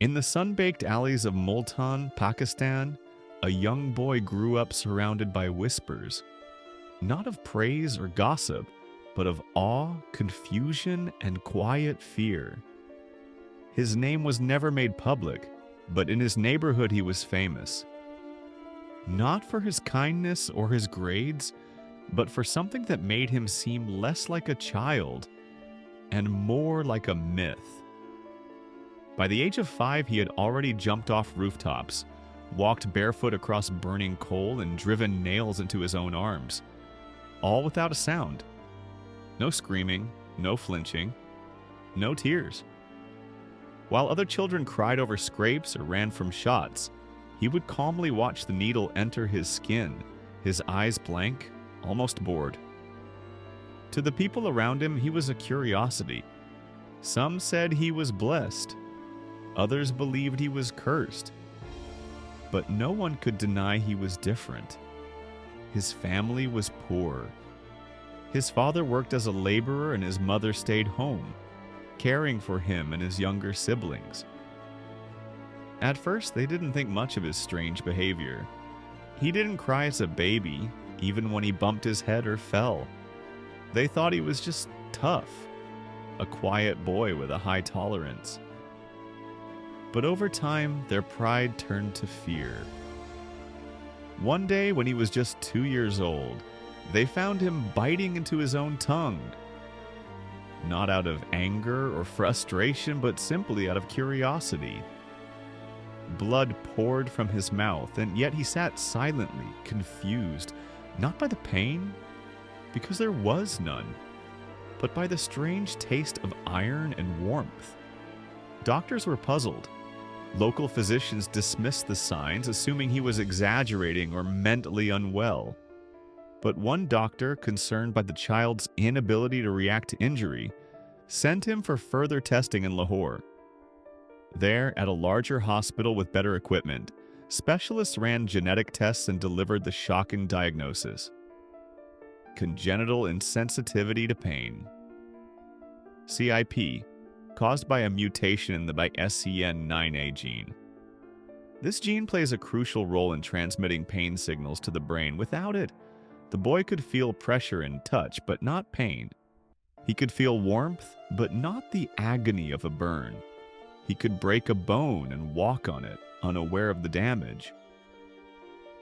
In the sun-baked alleys of Multan, Pakistan, a young boy grew up surrounded by whispers, not of praise or gossip, but of awe, confusion, and quiet fear. His name was never made public, but in his neighborhood he was famous. Not for his kindness or his grades, but for something that made him seem less like a child and more like a myth. By the age of 5, he had already jumped off rooftops, walked barefoot across burning coal, and driven nails into his own arms, all without a sound. No screaming, no flinching, no tears. While other children cried over scrapes or ran from shots, he would calmly watch the needle enter his skin, his eyes blank, almost bored. To the people around him, he was a curiosity. Some said he was blessed. Others believed he was cursed. But no one could deny he was different. His family was poor. His father worked as a laborer and his mother stayed home, caring for him and his younger siblings. At first, they didn't think much of his strange behavior. He didn't cry as a baby, even when he bumped his head or fell. They thought he was just tough, a quiet boy with a high tolerance. But over time, their pride turned to fear. One day, when he was just 2 years old, they found him biting into his own tongue. Not out of anger or frustration, but simply out of curiosity. Blood poured from his mouth, and yet he sat silently, confused, not by the pain, because there was none, but by the strange taste of iron and warmth. Doctors were puzzled. Local physicians dismissed the signs, assuming he was exaggerating or mentally unwell. But one doctor, concerned by the child's inability to react to injury, sent him for further testing in Lahore. There, at a larger hospital with better equipment, specialists ran genetic tests and delivered the shocking diagnosis: congenital insensitivity to pain. CIP, caused by a mutation in the SCN9A gene. This gene plays a crucial role in transmitting pain signals to the brain. Without it, the boy could feel pressure and touch, but not pain. He could feel warmth, but not the agony of a burn. He could break a bone and walk on it, unaware of the damage.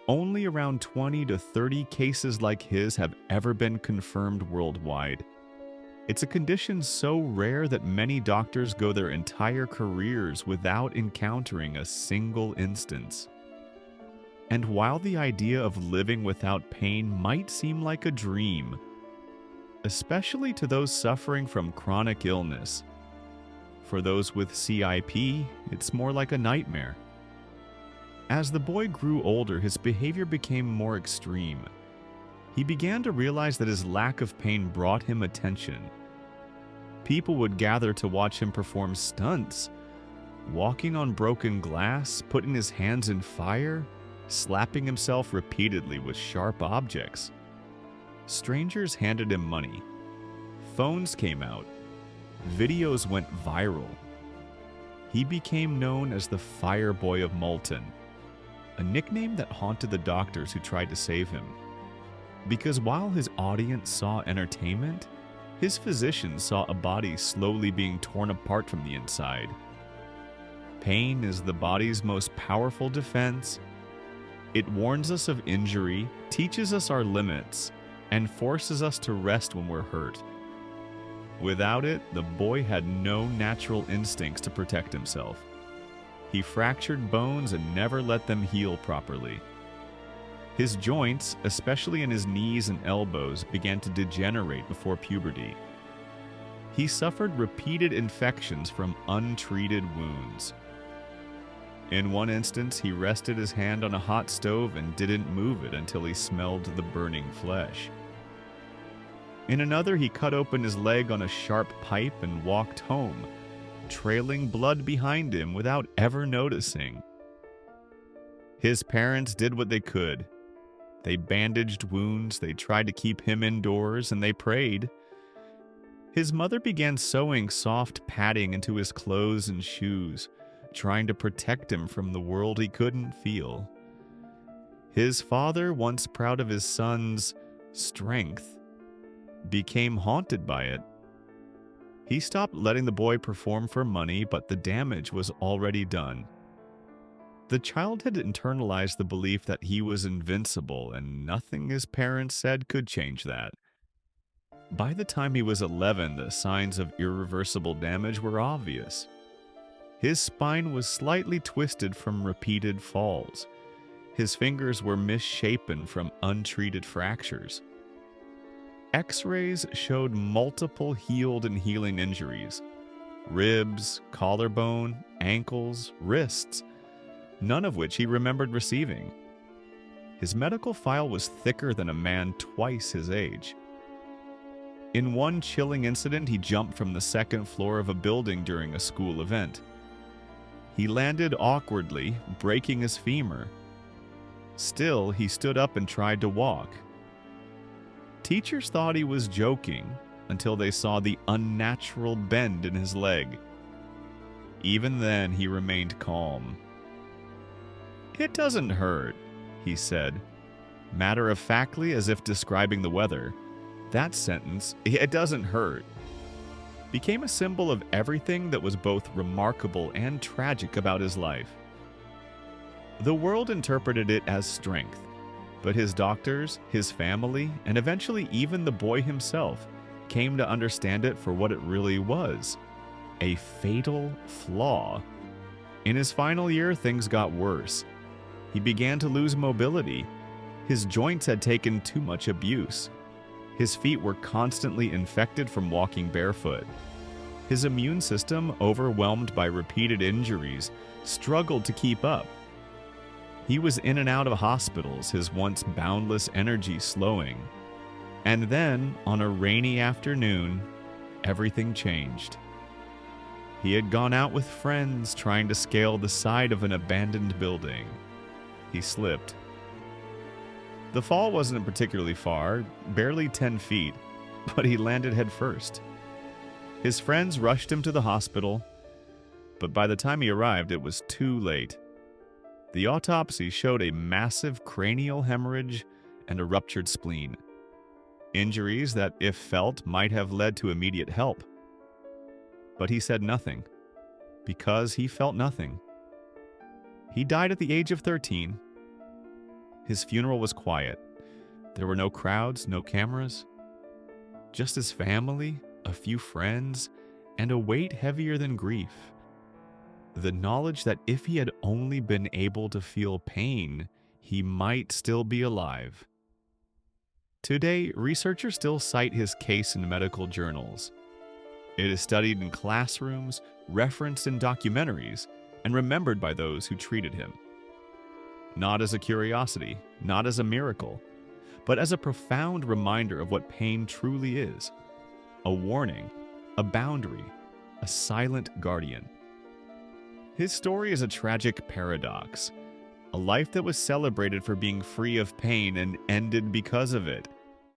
Only around 20 to 30 cases like his have ever been confirmed worldwide. It's a condition so rare that many doctors go their entire careers without encountering a single instance. And while the idea of living without pain might seem like a dream, especially to those suffering from chronic illness, for those with CIP, it's more like a nightmare. As the boy grew older, his behavior became more extreme. He began to realize that his lack of pain brought him attention. People would gather to watch him perform stunts, walking on broken glass, putting his hands in fire, slapping himself repeatedly with sharp objects. Strangers handed him money. Phones came out. Videos went viral. He became known as the Fire Boy of Multan, a nickname that haunted the doctors who tried to save him. Because while his audience saw entertainment, his physicians saw a body slowly being torn apart from the inside. Pain is the body's most powerful defense. It warns us of injury, teaches us our limits, and forces us to rest when we're hurt. Without it, the boy had no natural instincts to protect himself. He fractured bones and never let them heal properly. His joints, especially in his knees and elbows, began to degenerate before puberty. He suffered repeated infections from untreated wounds. In one instance, he rested his hand on a hot stove and didn't move it until he smelled the burning flesh. In another, he cut open his leg on a sharp pipe and walked home, trailing blood behind him without ever noticing. His parents did what they could. They bandaged wounds, they tried to keep him indoors, and they prayed. His mother began sewing soft padding into his clothes and shoes, trying to protect him from the world he couldn't feel. His father, once proud of his son's strength, became haunted by it. He stopped letting the boy perform for money, but the damage was already done. The child had internalized the belief that he was invincible, and nothing his parents said could change that. By the time he was 11, the signs of irreversible damage were obvious. His spine was slightly twisted from repeated falls. His fingers were misshapen from untreated fractures. X-rays showed multiple healed and healing injuries: ribs, collarbone, ankles, wrists, none of which he remembered receiving. His medical file was thicker than a man twice his age. In one chilling incident, he jumped from the second floor of a building during a school event. He landed awkwardly, breaking his femur. Still, he stood up and tried to walk. Teachers thought he was joking until they saw the unnatural bend in his leg. Even then, he remained calm. "It doesn't hurt," he said, matter-of-factly as if describing the weather. That sentence, "it doesn't hurt," became a symbol of everything that was both remarkable and tragic about his life. The world interpreted it as strength, but his doctors, his family, and eventually even the boy himself came to understand it for what it really was: a fatal flaw. In his final year, things got worse. He began to lose mobility. His joints had taken too much abuse. His feet were constantly infected from walking barefoot. His immune system, overwhelmed by repeated injuries, struggled to keep up. He was in and out of hospitals, his once boundless energy slowing. And then, on a rainy afternoon, everything changed. He had gone out with friends trying to scale the side of an abandoned building. He slipped. The fall wasn't particularly far, barely 10 feet, but he landed headfirst. His friends rushed him to the hospital, but by the time he arrived, it was too late. The autopsy showed a massive cranial hemorrhage and a ruptured spleen. Injuries that, if felt, might have led to immediate help. But he said nothing, because he felt nothing. He died at the age of 13. His funeral was quiet. There were no crowds, no cameras. Just his family, a few friends, and a weight heavier than grief. The knowledge that if he had only been able to feel pain, he might still be alive. Today, researchers still cite his case in medical journals. It is studied in classrooms, referenced in documentaries, and remembered by those who treated him. Not as a curiosity, not as a miracle, but as a profound reminder of what pain truly is: a warning, a boundary, a silent guardian. His story is a tragic paradox, a life that was celebrated for being free of pain and ended because of it.